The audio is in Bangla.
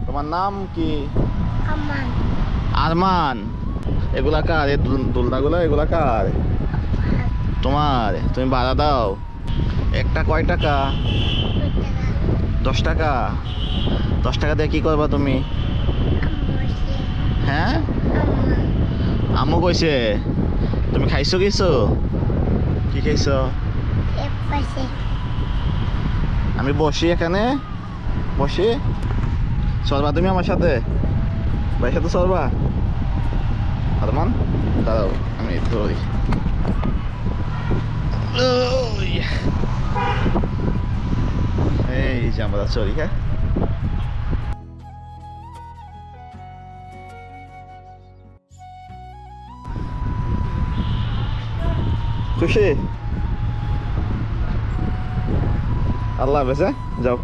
তোমার নাম কি? আমান। আরমান। এগুলা কার? এই দোলনাগুলো এগুলা কার? তোমার। তুমি ভাড়া দাও? একটা কয় টাকা? 10 টাকা। 10 টাকা দিয়ে কি করবা তুমি? হ্যাঁ, আম্মু কইছে। তুমি খাইছো কিছু? কি খাইছো? আমি বসি এখানে, বসি। চলবা তুমি আমার সাথে? ভাইয়ের সাথে চলবা? আরমান দাঁড়াও, আমি ধরি। এই যে আমরা চলি। হ্যাঁ, খুশি? আল্লাহ হাফেজ। যাও।